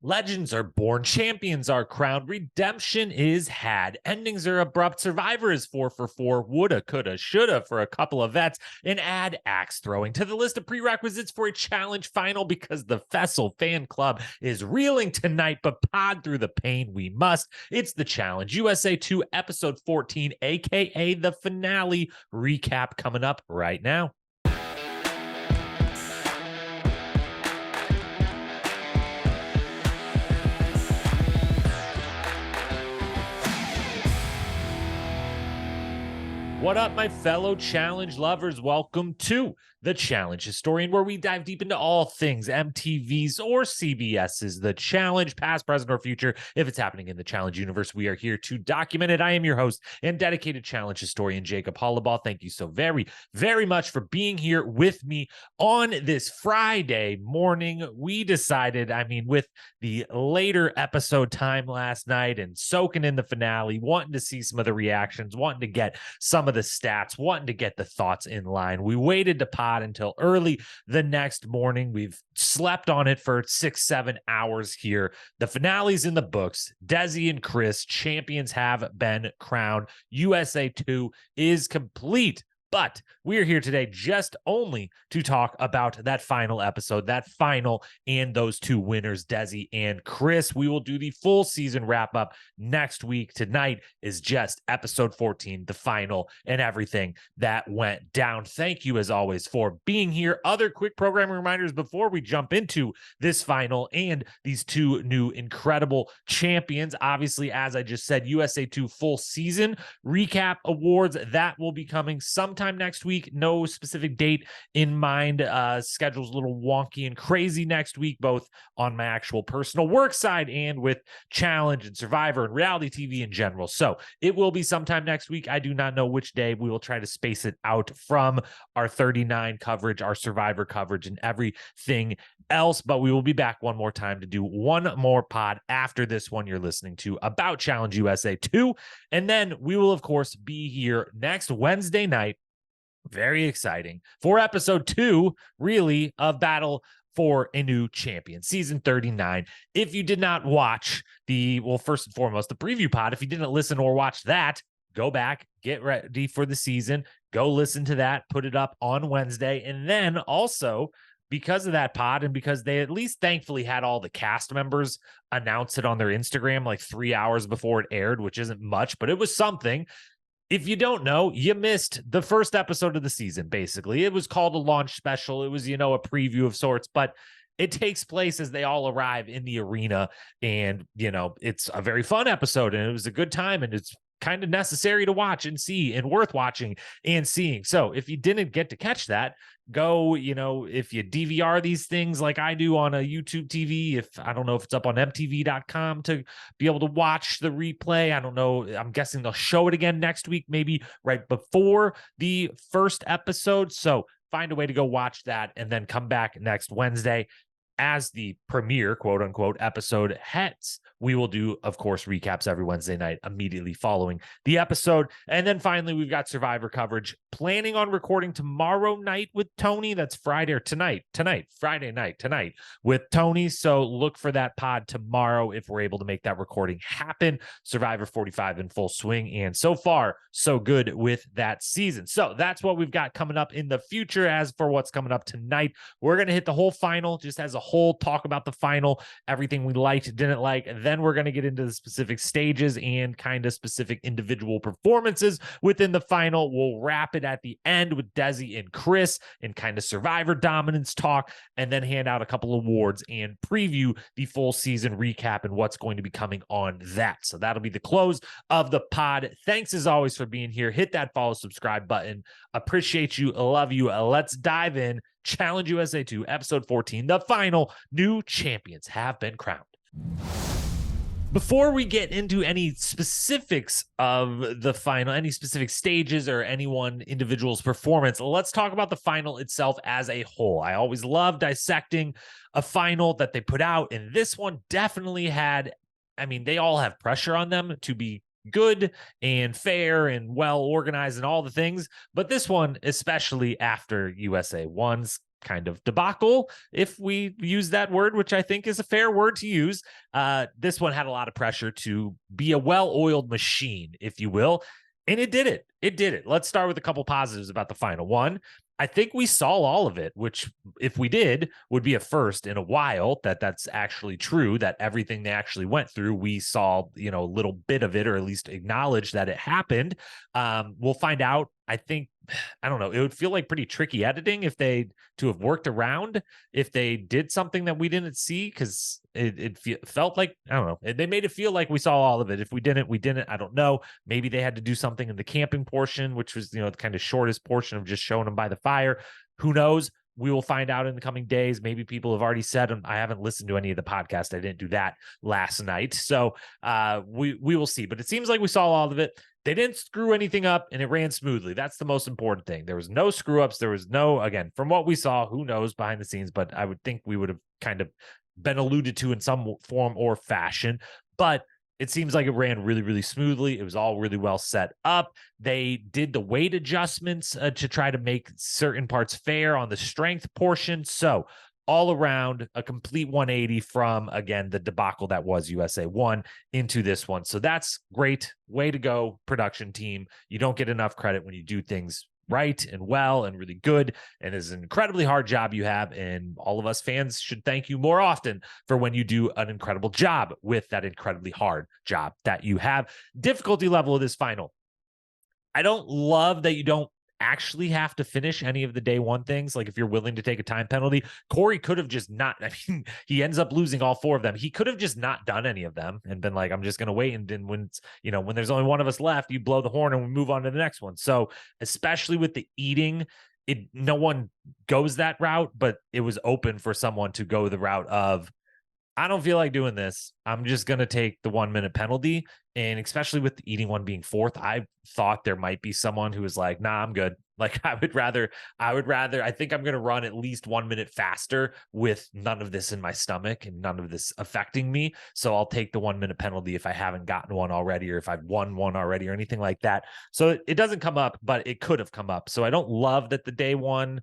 Legends are born, champions are crowned, redemption is had, endings are abrupt, Survivor is 4 for 4, woulda, coulda, shoulda for a couple of vets, and add axe throwing to the list of prerequisites for a challenge final because the Faysal Fan Club is reeling tonight, but pod through the pain we must. It's the Challenge USA 2 episode 14, aka the finale recap coming up right now. What up, my fellow challenge lovers? Welcome to the Challenge Historian, where we dive deep into all things MTV's or CBS's The Challenge, past, present, or future. If it's happening in the Challenge universe, we are here to document it. I am your host and dedicated Challenge historian, Jacob Hollabaugh. Thank you so very, very much for being here with me on this Friday morning. We decided, with the later episode time last night and soaking in the finale, wanting to see some of the reactions, wanting to get some of the stats, wanting to get the thoughts in line. We waited to pod until early the next morning. We've slept on it for 6-7 hours here. The finale's in the books. Desi and Chris, champions, have been crowned. USA 2 is complete. But we are here today just only to talk about that final episode, that final and those two winners, Desi and Chris. We will do the full season wrap up next week. Tonight is just episode 14, the final, and everything that went down. Thank you, as always, for being here. Other quick programming reminders before we jump into this final and these two new incredible champions. Obviously, as I just said, USA 2 full season recap awards, that will be coming sometime next week. No specific date in mind. Schedule's a little wonky and crazy next week, both on my actual personal work side and with Challenge and Survivor and reality TV in general. So it will be sometime next week. I do not know which day. We will try to space it out from our 39 coverage, our Survivor coverage, and everything else. But we will be back one more time to do one more pod after this one you're listening to about Challenge USA 2. And then we will, of course, be here next Wednesday night. Very exciting for episode 2, really, of Battle for a New Champion, season 39. If you did not watch first and foremost, the preview pod, if you didn't listen or watch that, go back, get ready for the season, go listen to that, put it up on Wednesday. And then also, because of that pod and because they at least thankfully had all the cast members announce it on their Instagram like 3 hours before it aired, which isn't much, but it was something. If you don't know, you missed the first episode of the season, basically. It was called a launch special. It was, a preview of sorts, but it takes place as they all arrive in the arena. And, it's a very fun episode and it was a good time and it's kind of necessary to watch and see and worth watching and seeing. So if you didn't get to catch that, go, if you DVR these things like I do on a YouTube TV, I don't know if it's up on mtv.com to be able to watch the replay. I don't know. I'm guessing they'll show it again next week, maybe right before the first episode. So find a way to go watch that and then come back next Wednesday as the premiere, quote unquote, episode hits. We will do, of course, recaps every Wednesday night immediately following the episode. And then finally, we've got Survivor coverage. Planning on recording tomorrow night with Tony. That's Friday or Friday night tonight with Tony. So look for that pod tomorrow if we're able to make that recording happen. Survivor 45 in full swing. And so far, so good with that season. So that's what we've got coming up in the future. As for what's coming up tonight, we're going to hit the whole final just as a whole, talk about the final, everything we liked, didn't like. And then we're going to get into the specific stages and kind of specific individual performances within the final. We'll wrap it at the end with Desi and Chris and kind of Survivor dominance talk, and then hand out a couple of awards and preview the full season recap and what's going to be coming on that. So that'll be the close of the pod. Thanks as always for being here. Hit that follow, subscribe button. Appreciate you. Love you. Let's dive in. Challenge USA 2, episode 14, the final. New champions have been crowned. Before we get into any specifics of the final, any specific stages or any one individual's performance, let's talk about the final itself as a whole. I always love dissecting a final that they put out, and this one definitely had, they all have pressure on them to be good and fair and well organized and all the things, but this one, especially after USA 1's kind of debacle, if we use that word, which I think is a fair word to use. This one had a lot of pressure to be a well-oiled machine, if you will. And it did it. It did it. Let's start with a couple positives about the final. One, I think we saw all of it, which if we did would be a first in a while, that's actually true, that everything they actually went through, we saw, a little bit of it, or at least acknowledge that it happened. We'll find out. I think, I don't know, it would feel like pretty tricky editing if to have worked around if they did something that we didn't see, because it felt like, I don't know, they made it feel like we saw all of it. If we didn't, we didn't. I don't know. Maybe they had to do something in the camping portion, which was, the kind of shortest portion of just showing them by the fire. Who knows? We will find out in the coming days. Maybe people have already said, and I haven't listened to any of the podcast. I didn't do that last night. So we will see. But it seems like we saw all of it. They didn't screw anything up, and it ran smoothly. That's the most important thing. There was no screw ups. There was no, again, from what we saw, who knows behind the scenes, but I would think we would have kind of been alluded to in some form or fashion. But it seems like it ran really, really smoothly. It was all really well set up. They did the weight adjustments to try to make certain parts fair on the strength portion. So all around, a complete 180 from, again, the debacle that was USA 1 into this one. So that's great. Way to go, production team. You don't get enough credit when you do things right and well and really good. And it's an incredibly hard job you have. And all of us fans should thank you more often for when you do an incredible job with that incredibly hard job that you have. Difficulty level of this final. I don't love that you don't actually have to finish any of the day one things. Like if you're willing to take a time penalty, Cory could have just not, I mean, he ends up losing all 4 of them. He could have just not done any of them and been like, I'm just going to wait. And then when, when there's only one of us left, you blow the horn and we move on to the next one. So especially with the eating, no one goes that route, but it was open for someone to go the route of, I don't feel like doing this. I'm just going to take the 1 minute penalty. And especially with the eating one being 4th, I thought there might be someone who was like, nah, I'm good. Like I think I'm going to run at least 1 minute faster with none of this in my stomach and none of this affecting me. So I'll take the 1 minute penalty if I haven't gotten one already, or if I've won one already or anything like that. So it doesn't come up, but it could have come up. So I don't love that the day one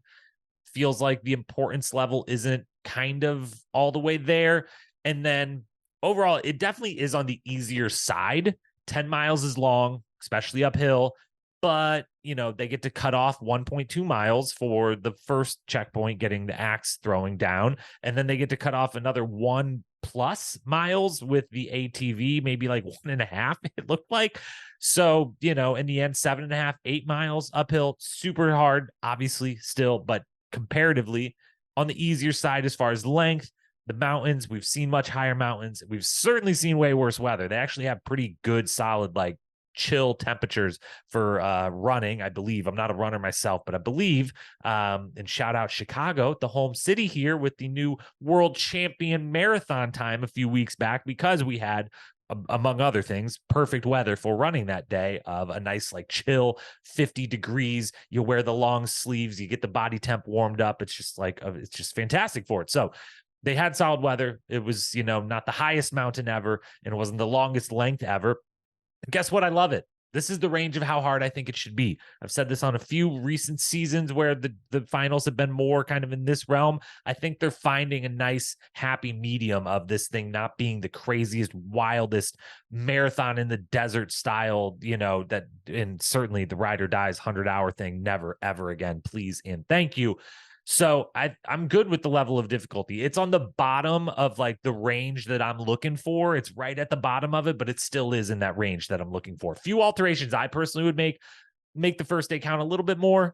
feels like the importance level isn't kind of all the way there. And then overall, it definitely is on the easier side. 10 miles is long, especially uphill, but they get to cut off 1.2 miles for the first checkpoint, getting the axe throwing down. And then they get to cut off another 1+ miles with the ATV, maybe like 1.5, it looked like. So, in the end, 7.5, 8 miles uphill, super hard, obviously still, but comparatively on the easier side as far as length. The mountains, we've seen much higher mountains. We've certainly seen way worse weather. They actually have pretty good, solid, like chill temperatures for running, I believe. I'm not a runner myself, but I believe, and shout out Chicago, the home city here, with the new world champion marathon time a few weeks back, because we had, among other things, perfect weather for running that day, of a nice, like chill 50 degrees. You wear the long sleeves, you get the body temp warmed up. It's just like, it's just fantastic for it. So they had solid weather. It was, not the highest mountain ever, and it wasn't the longest length ever. And guess what? I love it. This is the range of how hard I think it should be. I've said this on a few recent seasons where the finals have been more kind of in this realm. I think they're finding a nice, happy medium of this thing not being the craziest, wildest marathon in the desert style, that, and certainly the ride or dies 100-hour thing. Never, ever again, please and thank you. So I'm good with the level of difficulty. It's on the bottom of like the range that I'm looking for. It's right at the bottom of it, but it still is in that range that I'm looking for. Few alterations I personally would make the first day count a little bit more.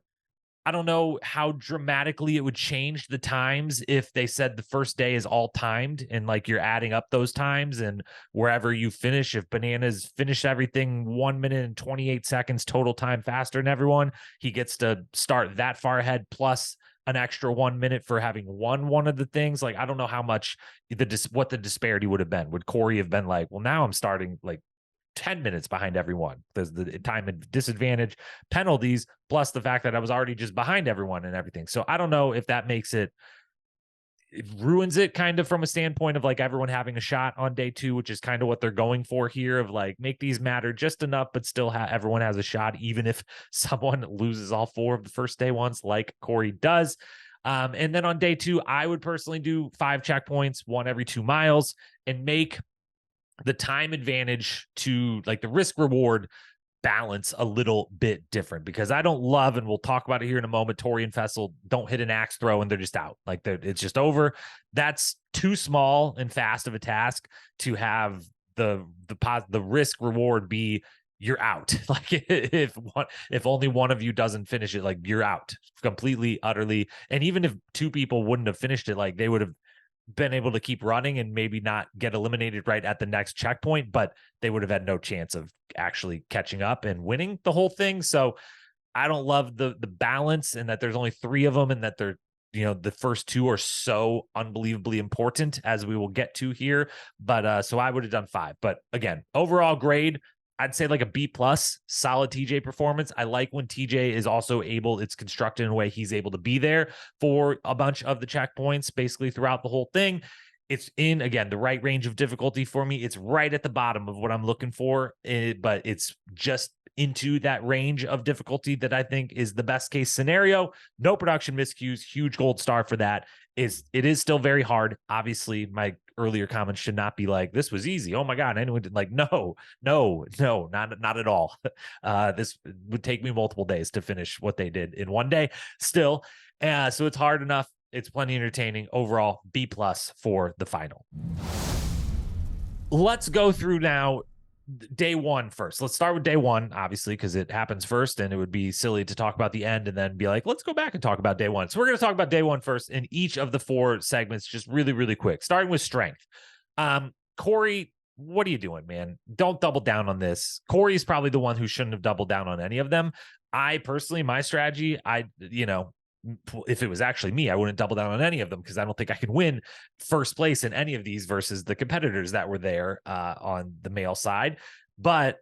I don't know how dramatically it would change the times if they said the first day is all timed and like you're adding up those times, and wherever you finish, if Bananas finished everything 1 minute and 28 seconds total time faster than everyone, he gets to start that far ahead, plus an extra 1 minute for having won one of the things. Like, I don't know how much what the disparity would have been. Would Cory have been like, well, now I'm starting like 10 minutes behind everyone? There's the time and disadvantage penalties, plus the fact that I was already just behind everyone and everything. So I don't know if that makes it ruins it kind of from a standpoint of like everyone having a shot on day 2, which is kind of what they're going for here, of like make these matter just enough, but still everyone has a shot, even if someone loses all 4 of the first day ones like Cory does. And then on day 2, I would personally do 5 checkpoints, 1 every 2 miles, and make the time advantage to like the risk reward balance a little bit different, because I don't love, and we'll talk about it here in a moment, Tori and Faysal don't hit an axe throw and they're just out. Like it's just over. That's too small and fast of a task to have the risk reward be you're out. Like if only one of you doesn't finish it, like you're out completely, utterly. And even if 2 people wouldn't have finished it, like they would have been able to keep running and maybe not get eliminated right at the next checkpoint, but they would have had no chance of actually catching up and winning the whole thing. So I don't love the balance, and that there's only 3 of them, and that they're, the first 2 are so unbelievably important, as we will get to here. But so I would have done 5. But again, overall grade, I'd say like a B plus, solid TJ performance. I like when TJ is also able, it's constructed in a way he's able to be there for a bunch of the checkpoints, basically throughout the whole thing. It's in, again, the right range of difficulty for me. It's right at the bottom of what I'm looking for, but it's just into that range of difficulty that I think is the best case scenario. No production miscues, huge gold star for that. It is still very hard. Obviously, my earlier comments should not be like, this was easy. Oh my God, anyone did, like, no, not at all. This would take me multiple days to finish what they did in one day still. So it's hard enough. It's plenty entertaining. Overall, B plus for the final. Let's go through now day 1 first. Let's start with day 1, obviously, because it happens first, and it would be silly to talk about the end and then be like, let's go back and talk about day 1. So we're going to talk about day 1 first in each of the 4 segments, just really, really quick, starting with strength. Cory, what are you doing, man? Don't double down on this. Cory is probably the one who shouldn't have doubled down on any of them. I personally, my strategy, if it was actually me, I wouldn't double down on any of them, because I don't think I can win first place in any of these versus the competitors that were there on the male side. But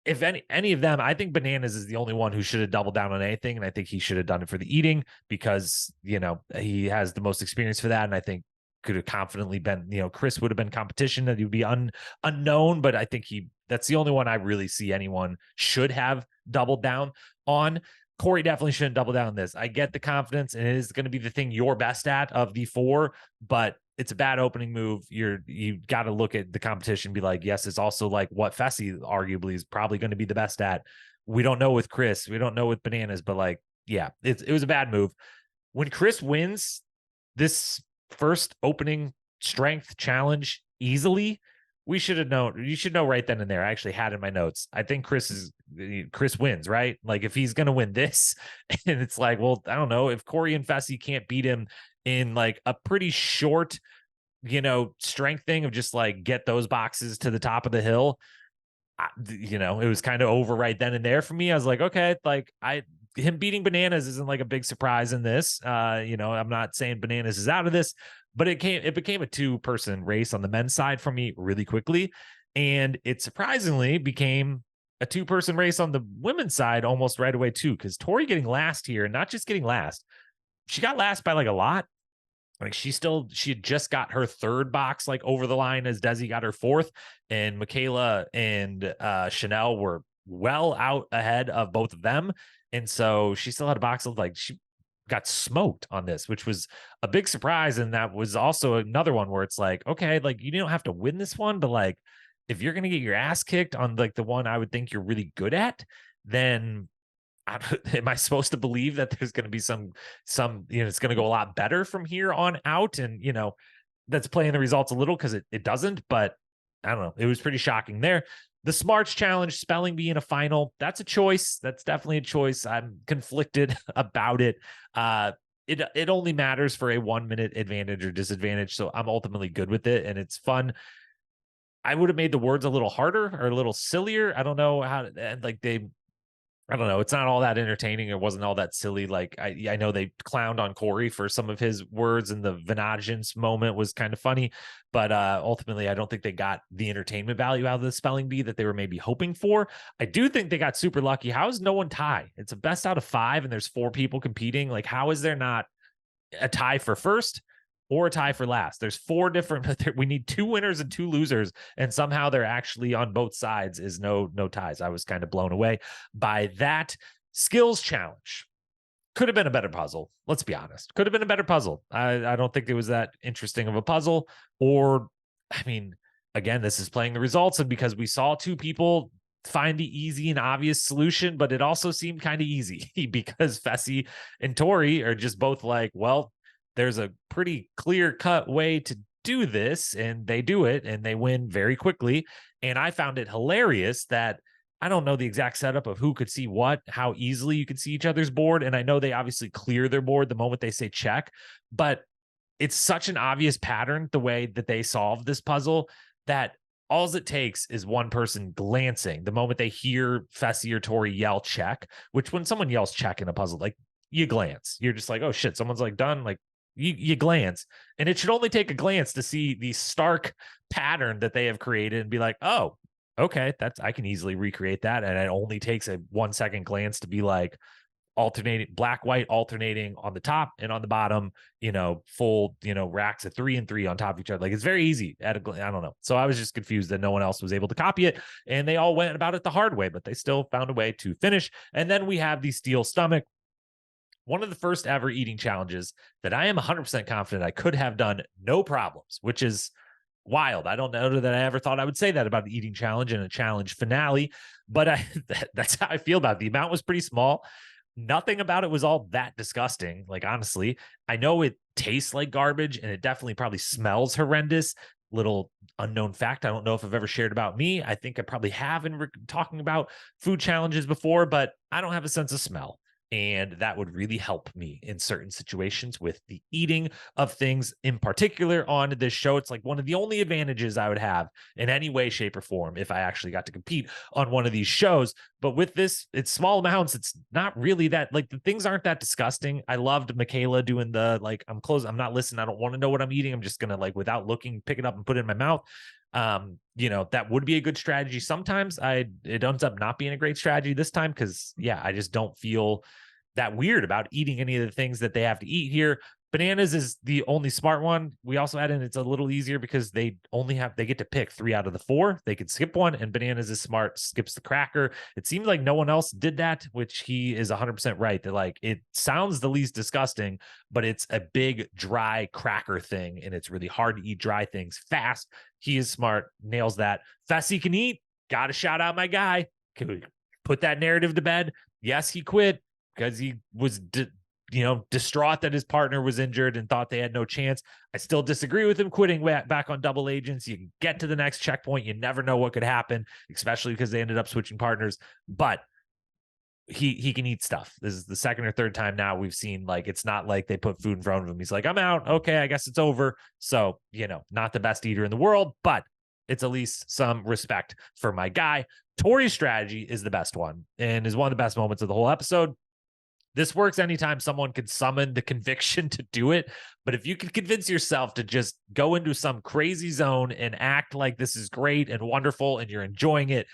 if any of them, I think Bananas is the only one who should have doubled down on anything. And I think he should have done it for the eating, because, he has the most experience for that. And I think could have confidently been, Chris would have been competition, that he would be unknown. But I think that's the only one I really see anyone should have doubled down on. Cory definitely shouldn't double down on this. I get the confidence, and it is going to be the thing you're best at of the 4, but it's a bad opening move. You got to look at the competition and be like, yes, it's also like what Fessy arguably is probably going to be the best at. We don't know with Chris. We don't know with Bananas, but like, yeah, it was a bad move. When Chris wins this first opening strength challenge easily, we should have known. You should know right then and there. I actually had in my notes, I think Chris wins, right? Like if he's going to win this, and it's like, well, I don't know, if Cory and Fessy can't beat him in like a pretty short, strength thing of just like get those boxes to the top of the hill, it was kind of over right then and there for me. I was like, okay, like him beating Bananas isn't like a big surprise in this. I'm not saying Bananas is out of this, but it became a 2-person race on the men's side for me really quickly. And it surprisingly became a 2-person race on the women's side almost right away too, because Tori getting last here, and not just getting last, she got last by like a lot. Like she had just got her 3rd box like over the line as Desi got her 4th, and Michaela and Chanelle were well out ahead of both of them. And so she still had a box of like, she got smoked on this, which was a big surprise. And that was also another one where it's like, okay, like you don't have to win this one, but like if you're going to get your ass kicked on like the one I would think you're really good at, then am I supposed to believe that there's going to be some, it's going to go a lot better from here on out? And, that's playing the results a little, because it doesn't, but I don't know. It was pretty shocking there. The Smarts Challenge, spelling bee in a final, that's a choice. That's definitely a choice. I'm conflicted about it. It only matters for a 1-minute advantage or disadvantage, so I'm ultimately good with it, and it's fun. I would have made the words a little harder or a little sillier. I don't know how, like I don't know. It's not all that entertaining. It wasn't all that silly. Like I know they clowned on Cory for some of his words, and the vengeance moment was kind of funny, but ultimately I don't think they got the entertainment value out of the spelling bee that they were maybe hoping for. I do think they got super lucky. How is no one tie? It's a best out of 5, and there's 4 people competing. Like, how is there not a tie for first or a tie for last? There's 4 different, we need 2 winners and 2 losers, and somehow they're actually on both sides is no ties. I was kind of blown away by that. Skills challenge. Could have been a better puzzle. Let's be honest. Could have been a better puzzle. I don't think it was that interesting of a puzzle. Or, I mean, again, this is playing the results, and because we saw two people find the easy and obvious solution, but it also seemed kind of easy because Fessy and Tori are just both like, well, there's a pretty clear cut way to do this, and they do it and they win very quickly. And I found it hilarious that I don't know the exact setup of who could see what, how easily you could see each other's board. And I know they obviously clear their board the moment they say check, but it's such an obvious pattern the way that they solve this puzzle that all it takes is one person glancing the moment they hear Fessy or Tori yell check, which when someone yells check in a puzzle, like you glance, you're just like, oh shit, someone's like done. Like you glance, and it should only take a glance to see the stark pattern that they have created and be like, oh, okay, I can easily recreate that. And it only takes a 1 second glance to be like alternating black, white, alternating on the top and on the bottom, full, racks of 3 and 3 on top of each other. Like it's very easy I don't know. So I was just confused that no one else was able to copy it, and they all went about it the hard way, but they still found a way to finish. And then we have the steel stomach, one of the first ever eating challenges that I am 100% confident I could have done no problems, which is wild. I don't know that I ever thought I would say that about an eating challenge and a challenge finale, but that's how I feel about it. The amount was pretty small. Nothing about it was all that disgusting. Like, honestly, I know it tastes like garbage and it definitely probably smells horrendous. Little unknown fact, I don't know if I've ever shared about me. I think I probably have in talking about food challenges before, but I don't have a sense of smell. And that would really help me in certain situations with the eating of things in particular on this show. It's like one of the only advantages I would have in any way, shape, or form if I actually got to compete on one of these shows. But with this, it's small amounts. It's not really that, like, the things aren't that disgusting. I loved Michaela doing the, like, I'm close, I'm not listening, I don't want to know what I'm eating, I'm just gonna, like, without looking, pick it up and put it in my mouth. That would be a good strategy. Sometimes it ends up not being a great strategy this time because I just don't feel that weird about eating any of the things that they have to eat here. Bananas is the only smart one. We also add in, it's a little easier because they get to pick 3 out of the 4. They could skip one, and Bananas is smart, skips the cracker. It seems like no one else did that, which he is 100% right. That, like, it sounds the least disgusting, but it's a big dry cracker thing, and it's really hard to eat dry things fast. He is smart, nails that. Fessy can eat. Got to shout out my guy. Can we put that narrative to bed? Yes, he quit because he was distraught that his partner was injured and thought they had no chance. I still disagree with him quitting back on double agents. You can get to the next checkpoint. You never know what could happen, especially because they ended up switching partners. But he can eat stuff. This is the second or third time now we've seen, like, it's not like they put food in front of him. He's like, I'm out. Okay, I guess it's over. So, not the best eater in the world, but it's at least some respect for my guy. Tori's strategy is the best one and is one of the best moments of the whole episode. This works anytime someone can summon the conviction to do it. But if you can convince yourself to just go into some crazy zone and act like this is great and wonderful and you're enjoying it,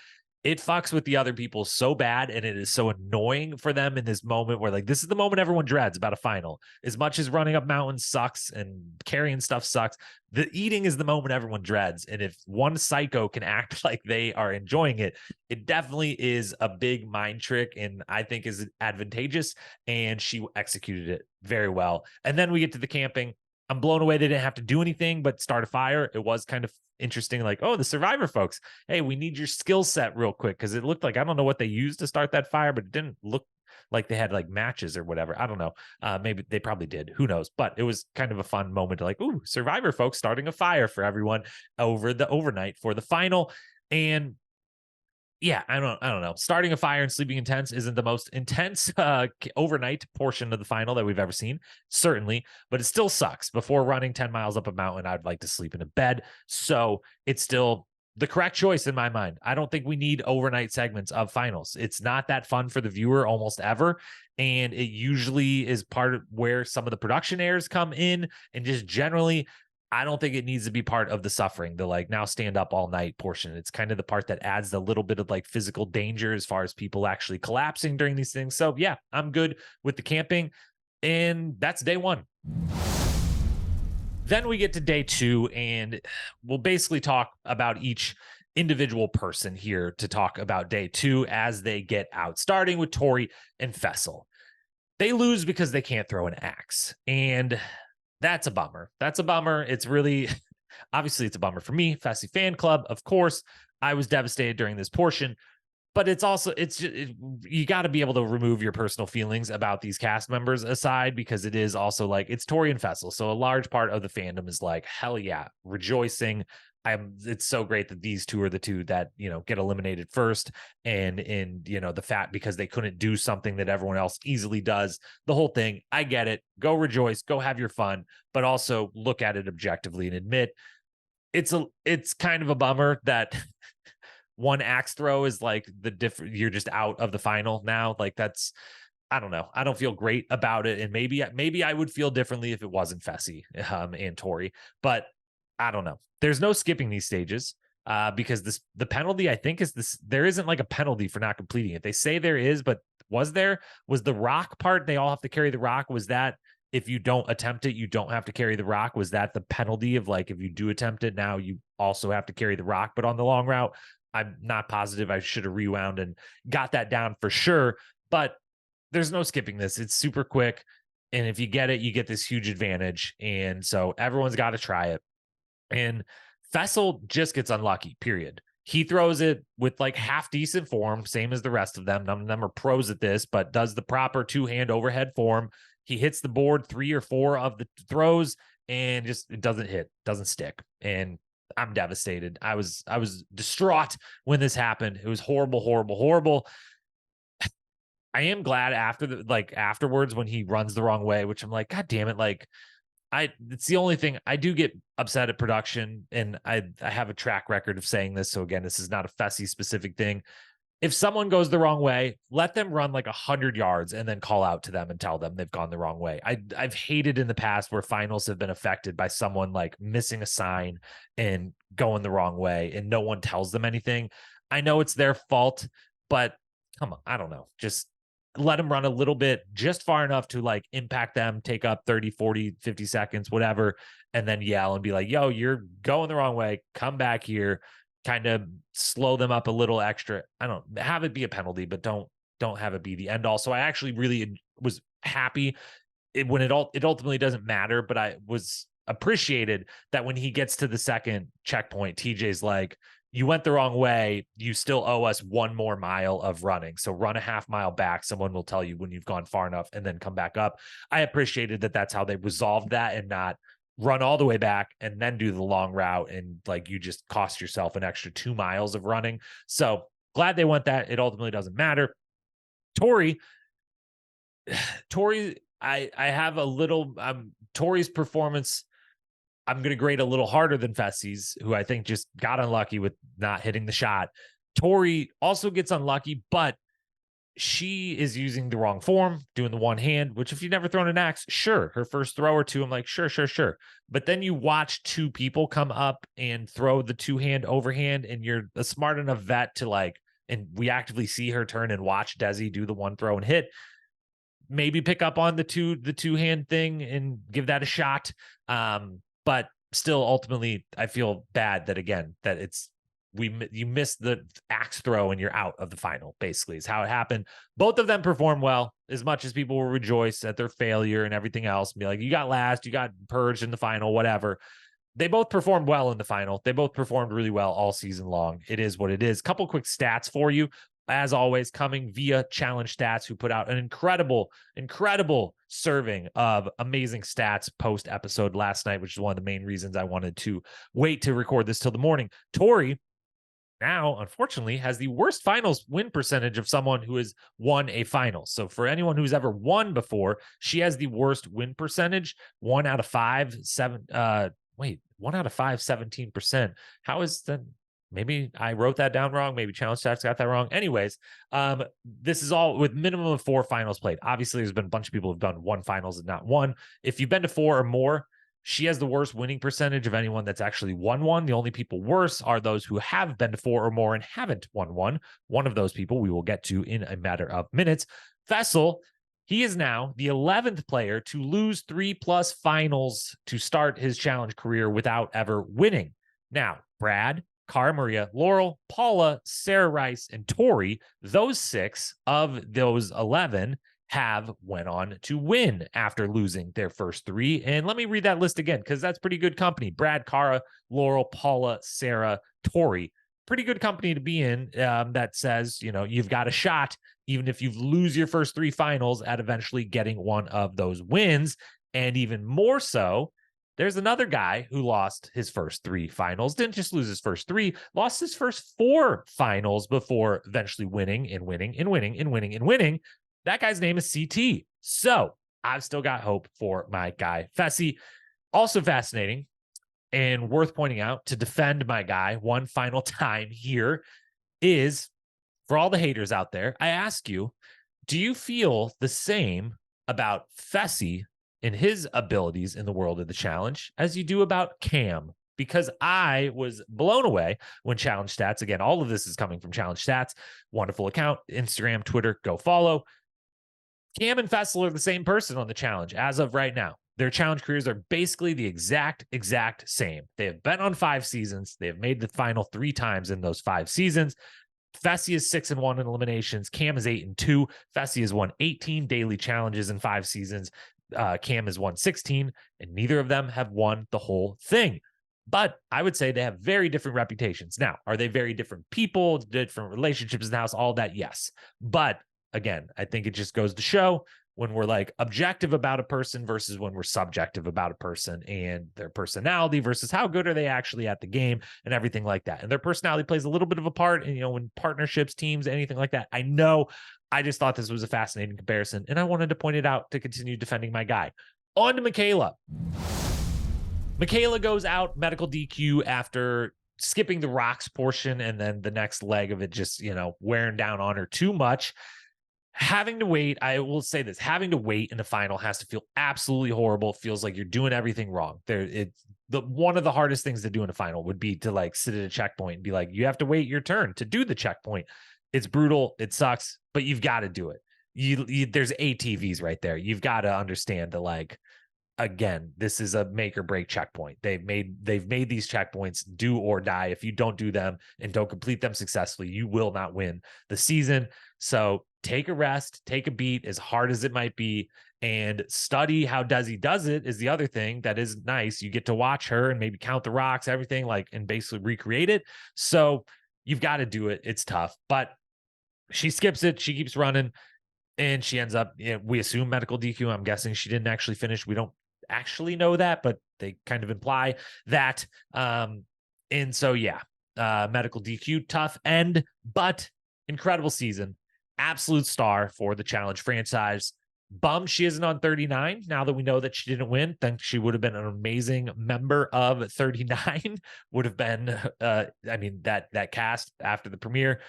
it fucks with the other people so bad. And it is so annoying for them in this moment where, like, this is the moment everyone dreads about a final. As much as running up mountains sucks and carrying stuff sucks, the eating is the moment everyone dreads. And if one psycho can act like they are enjoying it, it definitely is a big mind trick and I think is advantageous. And she executed it very well. And then we get to the camping. I'm blown away they didn't have to do anything but start a fire. It was kind of interesting, like, oh, the Survivor folks, hey, we need your skill set real quick, because it looked like, I don't know what they used to start that fire, but it didn't look like they had, like, matches or whatever. I don't know. Maybe they probably did. Who knows? But it was kind of a fun moment to, like, ooh, Survivor folks starting a fire for everyone over the overnight for the final. And I don't know. Starting a fire and sleeping in tents isn't the most intense overnight portion of the final that we've ever seen, certainly, but it still sucks. Before running 10 miles up a mountain, I'd like to sleep in a bed. So it's still the correct choice in my mind. I don't think we need overnight segments of finals. It's not that fun for the viewer almost ever. And it usually is part of where some of the production errors come in. And just generally, I don't think it needs to be part of the suffering, the, like, now stand up all night portion. It's kind of the part that adds the little bit of, like, physical danger as far as people actually collapsing during these things. So I'm good with the camping. And that's day 1. Then we get to day 2, and we'll basically talk about each individual person here to talk about day 2 as they get out, starting with Tori and Faysal. They lose because they can't throw an axe. And that's a bummer. That's a bummer. It's really, obviously, it's a bummer for me. Faysal Fan Club, of course. I was devastated during this portion, but it's also, it's just, you got to be able to remove your personal feelings about these cast members aside, because it is also like, it's Tori and Faysal. So a large part of the fandom is like, hell yeah, rejoicing. It's so great that these two are the two that, get eliminated first. And the fact, because they couldn't do something that everyone else easily does, the whole thing, I get it. Go rejoice, go have your fun, but also look at it objectively and admit it's kind of a bummer that one axe throw is like you're just out of the final now. Like that's, I don't know. I don't feel great about it. And maybe I would feel differently if it wasn't Fessy and Tori, but I don't know. There's no skipping these stages because the penalty, I think, is this. There isn't like a penalty for not completing it. They say there is, but was the rock part? They all have to carry the rock. Was that if you don't attempt it, you don't have to carry the rock? Was that the penalty of like, if you do attempt it, now you also have to carry the rock, but on the long route? I'm not positive. I should have rewound and got that down for sure, but there's no skipping this. It's super quick. And if you get it, you get this huge advantage. And so everyone's got to try it. And Faysal just gets unlucky, period. He throws it with like half decent form, same as the rest of them. None of them are pros at this, but does the proper two-hand overhead form. He hits the board 3 or 4 of the throws and just it doesn't hit, doesn't stick. And I'm devastated. I was distraught when this happened. It was horrible, horrible, horrible. I am glad afterwards when he runs the wrong way, which I'm like, God damn it. Like, it's the only thing I do get upset at production, and I have a track record of saying this. So again, this is not a Fessy specific thing. If someone goes the wrong way, let them run like 100 yards and then call out to them and tell them they've gone the wrong way. I've hated in the past where finals have been affected by someone like missing a sign and going the wrong way and no one tells them anything. I know it's their fault, but come on, I don't know. Just let them run a little bit, just far enough to like impact them, take up 30, 40, 50 seconds, whatever, and then yell and be like, yo, you're going the wrong way. Come back here. Kind of slow them up a little extra. I don't have it be a penalty, but don't have it be the end all. So I actually really was happy when it ultimately doesn't matter, but I was appreciated that when he gets to the second checkpoint, TJ's like, you went the wrong way. You still owe us 1 more mile of running. So run a half mile back. Someone will tell you when you've gone far enough and then come back up. I appreciated that that's how they resolved that and not run all the way back and then do the long route. And like, you just cost yourself an extra 2 miles of running. So glad they went that. It ultimately doesn't matter. Tori, I have a little, Tori's performance, I'm going to grade a little harder than Fessy's, who I think just got unlucky with not hitting the shot. Tori also gets unlucky, but she is using the wrong form, doing the one hand, which if you've never thrown an axe, sure. Her first throw or two, I'm like, sure. But then you watch 2 people come up and throw the 2-hand overhand, and you're a smart enough vet to like, and we actively see her turn and watch Desi do the one throw and hit. Maybe pick up on the two-hand thing and give that a shot. But still, ultimately, I feel bad that again, that you missed the axe throw and you're out of the final, basically, is how it happened. Both of them performed well, as much as people will rejoice at their failure and everything else. And be like, you got last, you got purged in the final, whatever. They both performed well in the final. They both performed really well all season long. It is what it is. Couple quick stats for you. As always, coming via Challenge Stats, who put out an incredible serving of amazing stats post episode last night, which is one of the main reasons I wanted to wait to record this till the morning. Tori now, unfortunately, has the worst finals win percentage of someone who has won a final. So for anyone who's ever won before, she has the worst win percentage, 1 out of 5, 17%. How is that? Maybe I wrote that down wrong. Maybe Challenge Stats got that wrong. Anyways, this is all with minimum of 4 finals played. Obviously, there's been a bunch of people who've done 1 finals and not 1. If you've been to 4 or more, she has the worst winning percentage of anyone that's actually won 1. The only people worse are those who have been to 4 or more and haven't won 1. One of those people we will get to in a matter of minutes. Faysal, he is now the 11th player to lose 3+ finals to start his challenge career without ever winning. Now, Brad, Cara Maria, Laurel, Paula, Sarah Rice, and Tori, those 6 of those 11 have went on to win after losing their first 3. And let me read that list again, because that's pretty good company. Brad, Cara, Laurel, Paula, Sarah, Tori. Pretty good company to be in, that says, you've got a shot, even if you lose your first 3 finals, at eventually getting one of those wins. And even more so, there's another guy who lost his first 3 finals, didn't just lose his first 3, lost his first 4 finals before eventually winning and winning and winning and winning and winning. That guy's name is CT. So I've still got hope for my guy, Fessy. Also fascinating and worth pointing out, to defend my guy one final time here, is for all the haters out there, I ask you, do you feel the same about Fessy and his abilities in the world of the challenge as you do about Cam? Because I was blown away when Challenge Stats, again, all of this is coming from Challenge Stats, wonderful account, Instagram, Twitter, go follow. Cam and Faysal are the same person on the challenge as of right now. Their challenge careers are basically the exact same. They have been on 5 seasons. They have made the final 3 times in those 5 seasons. Fessy is 6-1 in eliminations. Cam is 8-2. Fessy has won 18 daily challenges in 5 seasons. Cam has won 16, and neither of them have won the whole thing. But I would say they have very different reputations. Now, are they very different people, different relationships in the house, all that? Yes. But again, I think it just goes to show when we're like objective about a person versus when we're subjective about a person, and their personality versus how good are they actually at the game and everything like that. And their personality plays a little bit of a part in, in partnerships, teams, anything like that. I know. I just thought this was a fascinating comparison, and I wanted to point it out to continue defending my guy. On to Michaela. Michaela goes out medical DQ after skipping the rocks portion, and then the next leg of it just, wearing down on her too much. Having to wait, I will say this, having to wait in the final has to feel absolutely horrible. It feels like you're doing everything wrong. One of the hardest things to do in a final would be to like sit at a checkpoint and be like, you have to wait your turn to do the checkpoint. It's brutal. It sucks, but you've got to do it. There's ATVs right there. You've got to understand that, like, again, this is a make or break checkpoint. They've made these checkpoints do or die. If you don't do them and don't complete them successfully, you will not win the season. So take a rest, take a beat, as hard as it might be, and study how Desi does it is the other thing that is nice. You get to watch her and maybe count the rocks, everything, like, and basically recreate it. So you've got to do it. It's tough, but she skips it. She keeps running, and she ends up, we assume medical DQ. I'm guessing she didn't actually finish. We don't actually know that, but they kind of imply that. And so, medical DQ, tough end, but incredible season. Absolute star for the challenge franchise. Bummed she isn't on 39. Now that we know that she didn't win, think she would have been an amazing member of 39. Would have been, that cast after the premiere.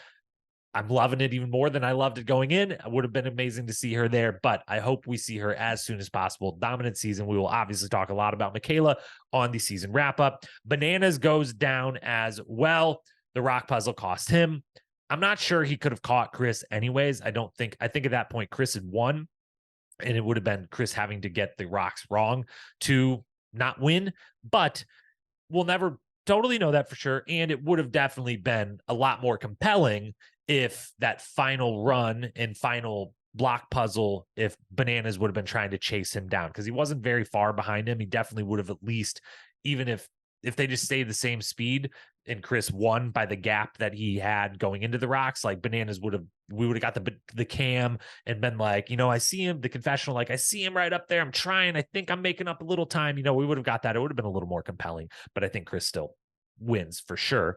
I'm loving it even more than I loved it going in. It would have been amazing to see her there, but I hope we see her as soon as possible. Dominant season. We will obviously talk a lot about Michaela on the season wrap up. Bananas goes down as well. The rock puzzle cost him. I'm not sure he could have caught Chris anyways. I think at that point Chris had won, and it would have been Chris having to get the rocks wrong to not win, but we'll never totally know that for sure. And it would have definitely been a lot more compelling if that final run and final block puzzle, if Bananas would have been trying to chase him down, because he wasn't very far behind him. He definitely would have, at least, even if they just stayed the same speed and Chris won by the gap that he had going into the rocks, like Bananas we would have got the cam and been like, I see him, the confessional, like, I see him right up there. I'm trying. I think I'm making up a little time. We would have got that. It would have been a little more compelling, but I think Chris still wins for sure.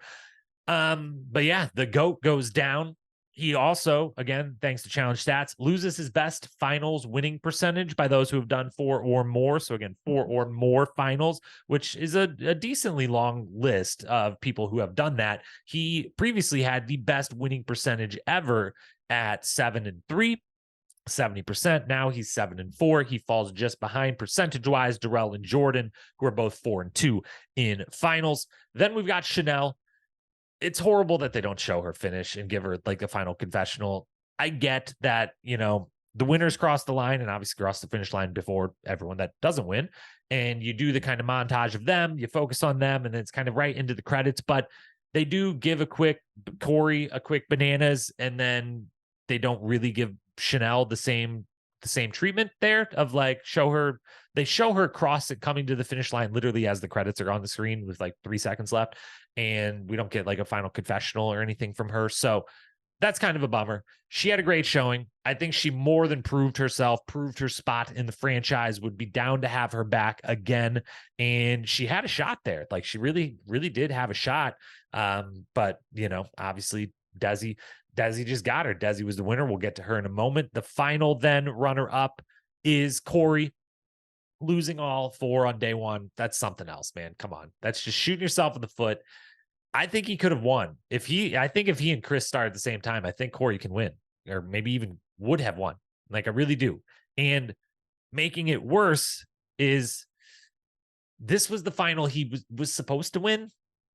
But yeah, the GOAT goes down. He also, again, thanks to challenge stats, loses his best finals winning percentage by those who have done 4 or more. So again, 4 or more finals, which is a decently long list of people who have done that. He previously had the best winning percentage ever at 7-3. 70%. Now he's 7-4. He falls just behind percentage-wise Darrell and Jordan, who are both 4-2 in finals. Then we've got Chanelle. It's horrible that they don't show her finish and give her like a final confessional. I get that, the winners cross the line and obviously cross the finish line before everyone that doesn't win. And you do the kind of montage of them, you focus on them, and then it's kind of right into the credits. But they do give a quick Cory, a quick Bananas, and then they don't really give Chanelle the same the same treatment there of like they show her cross it coming to the finish line literally as the credits are on the screen with like 3 seconds left, and we don't get like a final confessional or anything from her. So that's kind of a bummer. She had a great showing. I think she more than proved herself, proved her spot in the franchise, would be down to have her back again. And she had a shot there. Like she really, really did have a shot. But obviously Desi just got her. Desi was the winner. We'll get to her in a moment. The final then runner up is Cory, losing all 4 on day 1. That's something else, man. Come on. That's just shooting yourself in the foot. I think he could have won. I think if he and Chris start at the same time, I think Cory can win, or maybe even would have won. Like I really do. And making it worse is this was the final he was supposed to win,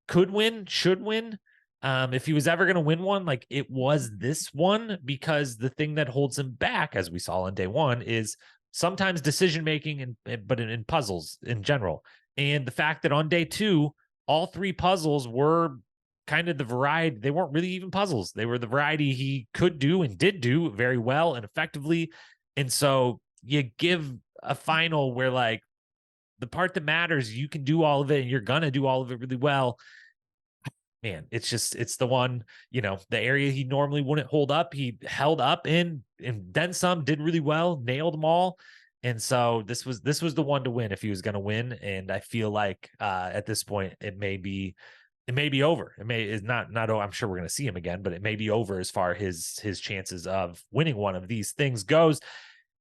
could win, should win. If he was ever going to win one, like it was this one, because the thing that holds him back, as we saw on day 1, is sometimes decision making, but in puzzles in general. And the fact that on day 2, all 3 puzzles were kind of the variety. They weren't really even puzzles. They were the variety he could do and did do very well and effectively. And so you give a final where like the part that matters, you can do all of it and you're going to do all of it really well. Man, it's the one, the area he normally wouldn't hold up. He held up and then some, did really well, nailed them all. And so this was the one to win if he was going to win. And I feel like at this point, it may be over. Is not, I'm sure we're going to see him again, but it may be over as far as his chances of winning one of these things goes.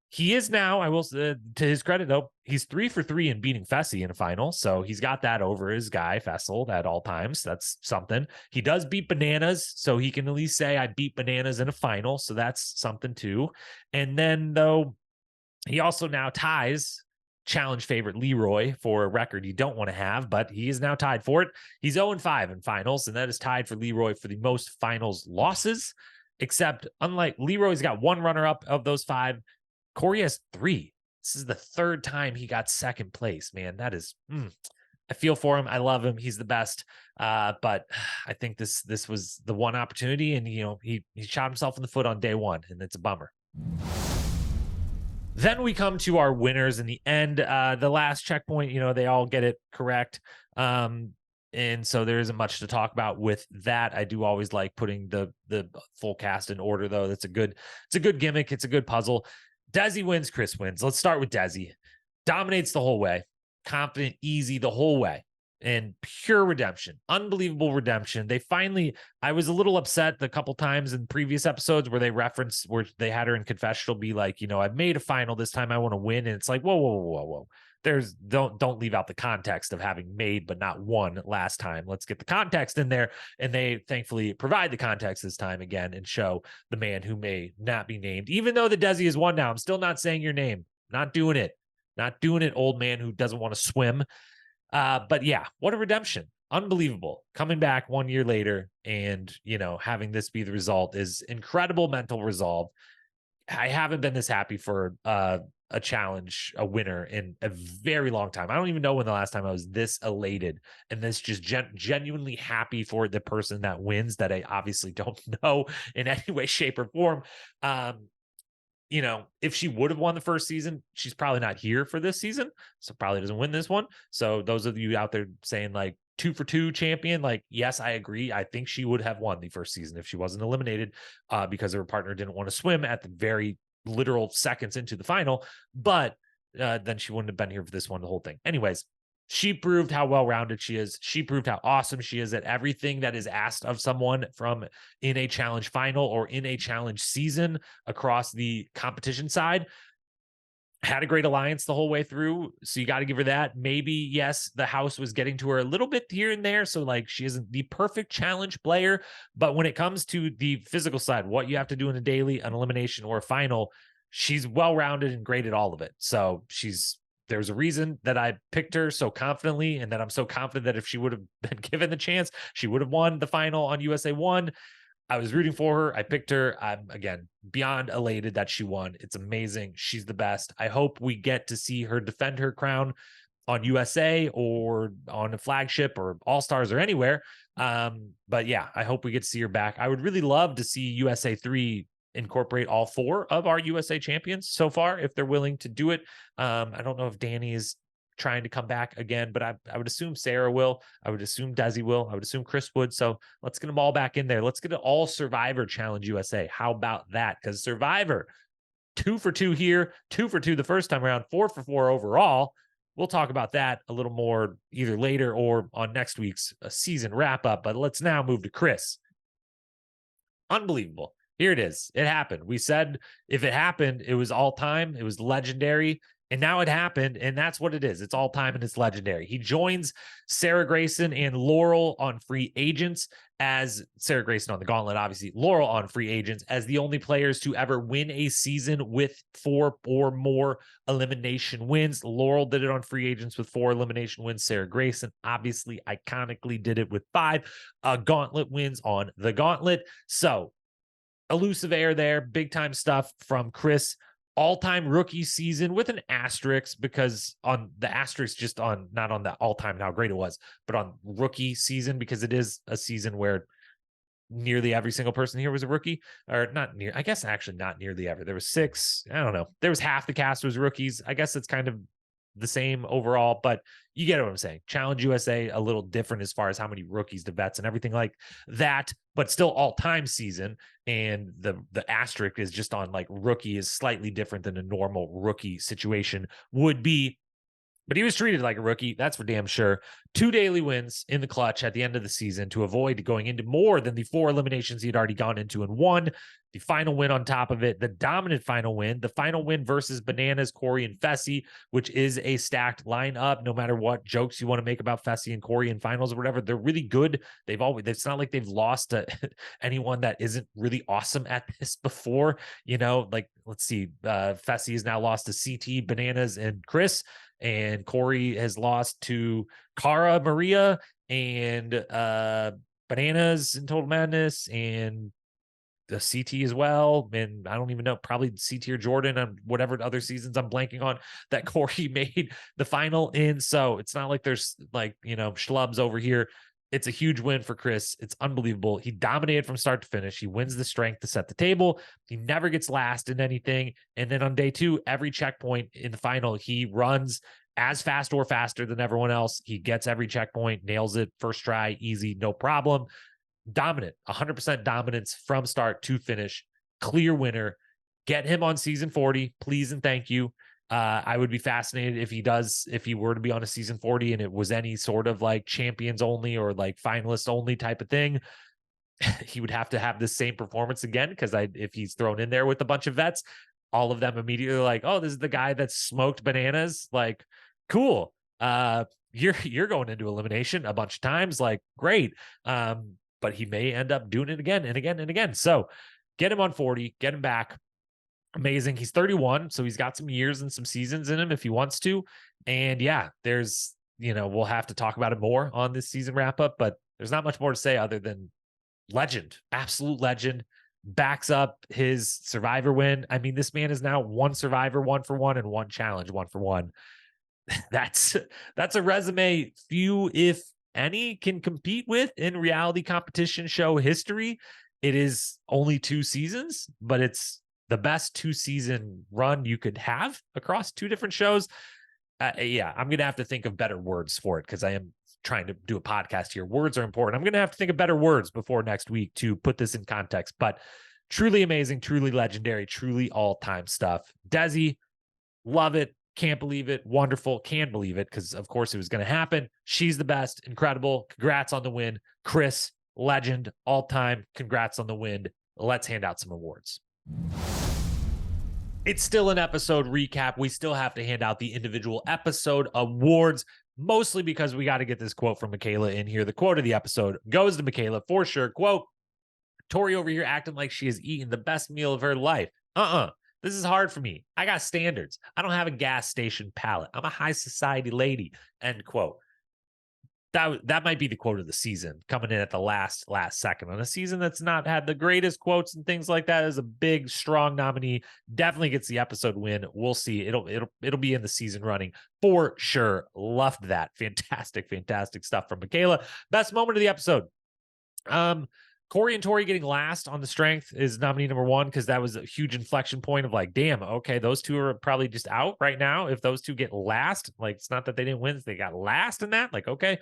He is now, I will say, to his credit though, he's 3 for 3 in beating Fessy in a final. So he's got that over his guy, Faysal, at all times. That's something. He does beat Bananas, so he can at least say, I beat Bananas in a final. So that's something too. And then though, he also now ties challenge favorite Leroy for a record you don't want to have, but he is now tied for it. He's 0-5 in finals, and that is tied for Leroy for the most finals losses, except unlike Leroy's got 1 runner-up of those 5. Cory has 3. This is the 3rd time he got 2nd place, man. That is, I feel for him. I love him. He's the best. But I think this was the one opportunity, and he shot himself in the foot on day 1, and it's a bummer. Then we come to our winners in the end. The last checkpoint, they all get it correct. And so there isn't much to talk about with that. I do always like putting the full cast in order, though. It's a good gimmick. It's a good puzzle. Desi wins, Chris wins. Let's start with Desi. Dominates the whole way. Confident, easy the whole way. And pure redemption. Unbelievable redemption. I was a little upset the couple times in previous episodes where they had her in confessional be like, I've made a final this time, I want to win. And it's like, whoa. Don't leave out the context of having made but not won last time. Let's get the context in there. And they thankfully provide the context this time again and show the man who may not be named. Even though the Desi is won now, I'm still not saying your name. Not doing it. Not doing it, old man who doesn't want to swim. But yeah, what a redemption. Unbelievable. Coming back 1 year later and, having this be the result is incredible mental resolve. I haven't been this happy for a challenge, a winner in a very long time. I don't even know when the last time I was this elated and this just genuinely happy for the person that wins that I obviously don't know in any way, shape, or form. If she would have won the first season, she's probably not here for this season, so probably doesn't win this one. So those of you out there saying like 2 for 2 champion, like, yes, I agree. I think she would have won the first season if she wasn't eliminated because her partner didn't want to swim at the very literal seconds into the final, but then she wouldn't have been here for this one, the whole thing. Anyways, she proved how well-rounded she is. She proved how awesome she is at everything that is asked of someone from in a challenge final or in a challenge season across the competition side. Had a great alliance the whole way through. So you got to give her that. Maybe, yes, the house was getting to her a little bit here and there. So like she isn't the perfect challenge player, but when it comes to the physical side, what you have to do in a daily, an elimination, or a final, she's well-rounded and great at all of it. So there's a reason that I picked her so confidently, and that I'm so confident that if she would have been given the chance, she would have won the final on USA 1. I was rooting for her. I picked her. I'm, again, beyond elated that she won. It's amazing. She's the best. I hope we get to see her defend her crown on USA or on a flagship or All-Stars or anywhere. But yeah, I hope we get to see her back. I would really love to see USA 3 incorporate all 4 of our USA champions so far, if they're willing to do it. I don't know if Danny is trying to come back again, but I would assume Sarah will. I would assume Desi will. I would assume Chris would. So let's get them all back in there. Let's get an all Survivor Challenge USA. How about that? Because Survivor, 2 for 2 here, 2 for 2 the first time around, 4 for 4 overall. We'll talk about that a little more either later or on next week's season wrap up. But let's now move to Chris. Unbelievable. Here it is. It happened. We said if it happened, it was all time. It was legendary. And now it happened. And that's what it is. It's all time and it's legendary. He joins Sarah Grayson and Laurel on free agents as Sarah Grayson on the gauntlet, obviously Laurel on free agents as the only players to ever win a season with 4 or more elimination wins. Laurel did it on free agents with 4 elimination wins. Sarah Grayson obviously iconically did it with 5 gauntlet wins on the gauntlet. So elusive air there, big time stuff from Chris. All-time rookie season with an asterisk, because on the asterisk just on not on the all-time and how great it was, but on rookie season, because it is a season where nearly every single person here was a rookie, or not near, I guess actually not nearly ever. There was 6, I don't know. There was half the cast was rookies. I guess it's kind of the same overall, but you get what I'm saying. Challenge USA, a little different as far as how many rookies to vets and everything like that, but still all-time season. And the asterisk is just on like rookie is slightly different than a normal rookie situation would be. But he was treated like a rookie, that's for damn sure. 2 daily wins in the clutch at the end of the season to avoid going into more than the 4 eliminations he had already gone into and won. The final win on top of it, the dominant final win, the final win versus Bananas, Cory, and Fessy, which is a stacked lineup. No matter what jokes you want to make about Fessy and Cory in finals or whatever, they're really good. It's not like they've lost to anyone that isn't really awesome at this before. You know, like, let's see, Fessy has now lost to CT, Bananas, and Chris. And Cory has lost to Cara, Maria, and Bananas in Total Madness, and the CT as well. And I don't even know, probably CT or Jordan on whatever other seasons I'm blanking on that Cory made the final in. So it's not like there's like, you know, schlubs over here. It's a huge win for Chris. It's unbelievable. He dominated from start to finish. He wins the strength to set the table. He never gets last in anything. And then on day 2, every checkpoint in the final, he runs as fast or faster than everyone else. He gets every checkpoint, nails it first try, easy, no problem. Dominant, 100% dominance from start to finish. Clear winner. Get him on season 40, please and thank you. I would be fascinated if he were to be on a season 40 and it was any sort of like champions only or like finalist only type of thing. He would have to have the same performance again, because if he's thrown in there with a bunch of vets, all of them immediately like, oh, this is the guy that smoked Bananas. Like, cool. You're going into elimination a bunch of times. Like, great. But he may end up doing it again and again and again. So get him on 40, get him back. Amazing. He's 31, so he's got some years and some seasons in him if he wants to. And yeah, there's, we'll have to talk about it more on this season wrap up, but there's not much more to say other than legend, absolute legend. Backs up his Survivor win. I mean, this man is now 1 Survivor 1 for 1 and 1 challenge 1 for 1. That's a resume few, if any, can compete with in reality competition show history. It is only 2 seasons, but it's the best 2-season run you could have across 2 different shows. Yeah, I'm going to have to think of better words for it, because I am trying to do a podcast here. Words are important. I'm going to have to think of better words before next week to put this in context, but truly amazing, truly legendary, truly all-time stuff. Desi, love it. Can't believe it. Wonderful. Can believe it, because of course it was going to happen. She's the best. Incredible. Congrats on the win. Chris, legend, all-time. Congrats on the win. Let's hand out some awards. It's still an episode recap. We still have to hand out the individual episode awards, mostly because we got to get this quote from Michaela in here. The quote of the episode goes to Michaela for sure. Quote, Tori over here acting like she has eaten the best meal of her life. This is hard for me. I got standards. I don't have a gas station palate. I'm a high society lady. End quote. That might be the quote of the season, coming in at the last second on a season that's not had the greatest quotes and things like that. Is a big, strong nominee. Definitely gets the episode win. We'll see. It'll be in the season running for sure. Loved that. Fantastic stuff from Michaela. Best moment of the episode. Cory and Tori getting last on the strength is nominee number one, because that was a huge inflection point of like, damn, okay, those two are probably just out right now. If those two get last, like, it's not that they didn't win, they got last in that. Like, okay,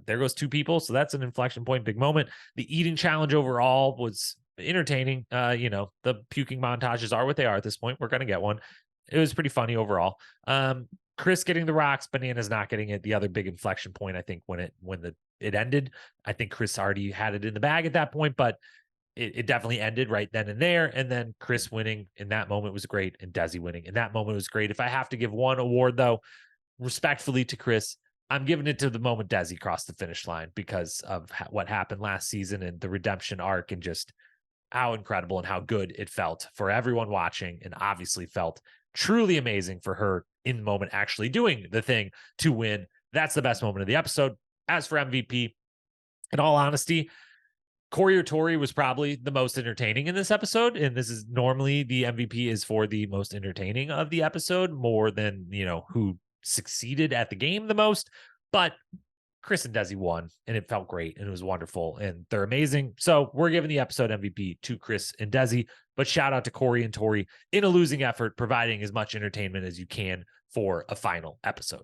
there goes two people. So that's an inflection point, big moment. The eating challenge overall was entertaining. The puking montages are what they are at this point. We're going to get one. It was pretty funny overall. Chris getting the rocks, Bananas not getting it. The other big inflection point, I think, when it ended. I think Chris already had it in the bag at that point, but it definitely ended right then and there. And then Chris winning in that moment was great, and Desi winning in that moment was great. If I have to give one award, though, respectfully to Chris, I'm giving it to the moment Desi crossed the finish line, because of what happened last season and the redemption arc, and just how incredible and how good it felt for everyone watching, and obviously felt truly amazing for her in the moment, actually doing the thing to win. That's the best moment of the episode. As for MVP, in all honesty, Cory or Tori was probably the most entertaining in this episode. And this is normally the MVP is for the most entertaining of the episode, more than, who succeeded at the game the most. But Chris and Desi won, and it felt great, and it was wonderful, and they're amazing. So we're giving the episode MVP to Chris and Desi, but shout out to Cory and Tori in a losing effort, providing as much entertainment as you can for a final episode.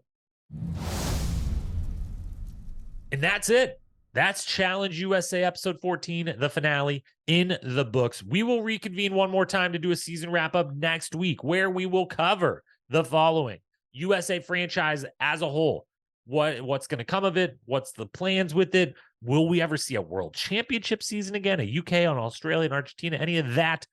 And that's it. That's Challenge USA episode 14, the finale, in the books. We will reconvene one more time to do a season wrap up next week, where we will cover the following: USA franchise as a whole. What's going to come of it? What's the plans with it? Will we ever see a world championship season again? A UK on Australia and Argentina? Any of that?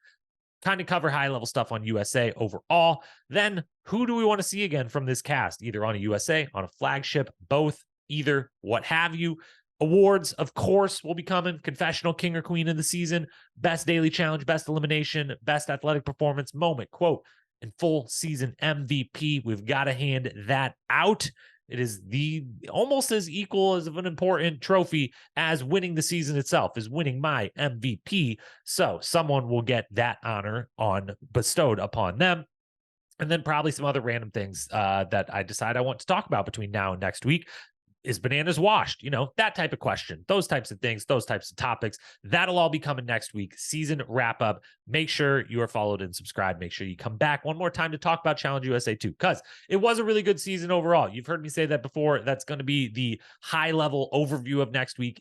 Kind of cover high level stuff on USA overall. Then who do we want to see again from this cast? Either on a USA, on a flagship, both, either, what have you. Awards, of course, will be coming. Confessional king or queen of the season, best daily challenge, best elimination, best athletic performance, moment, quote, and full season MVP. We've got to hand that out. It is the almost as equal as of an important trophy as winning the season itself, is winning my MVP. So someone will get that honor bestowed upon them. And then probably some other random things that I decide I want to talk about between now and next week. Is Bananas washed? That type of question, those types of things, those types of topics. That'll all be coming next week. Season wrap up. Make sure you are followed and subscribed. Make sure you come back one more time to talk about Challenge USA 2, because it was a really good season overall. You've heard me say that before. That's going to be the high level overview of next week.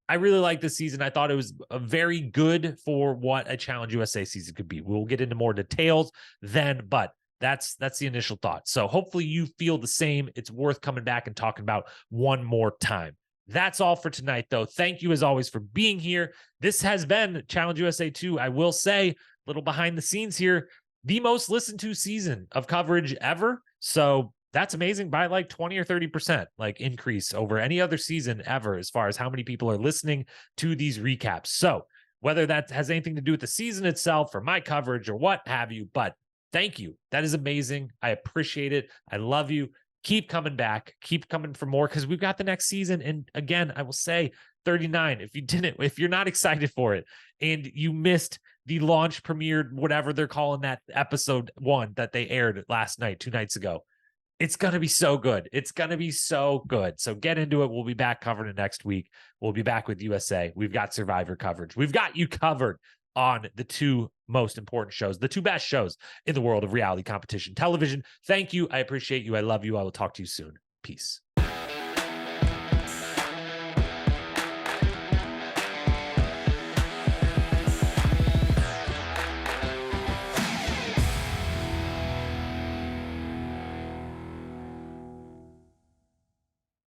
I really like this season. I thought it was very good for what a Challenge USA season could be. We'll get into more details then, but that's the initial thought. So hopefully you feel the same. It's worth coming back and talking about one more time. That's all for tonight, though. Thank you, as always, for being here. This has been Challenge USA 2. I will say, a little behind the scenes here, the most listened to season of coverage ever. So that's amazing, by like 20 or 30% like increase over any other season ever, as far as how many people are listening to these recaps. So whether that has anything to do with the season itself or my coverage or what have you, but thank you. That is amazing. I appreciate it. I love you. Keep coming back. Keep coming for more, because we've got the next season. And again, I will say 39. If you're not excited for it and you missed the launch premiered, whatever they're calling that, episode 1 that they aired last night, 2 nights ago, it's going to be so good. It's going to be so good. So get into it. We'll be back covering it next week. We'll be back with USA. We've got Survivor coverage. We've got you covered on the 2 most important shows, the 2 best shows in the world of reality competition television. Thank you. I appreciate you. I love you. I will talk to you soon. Peace.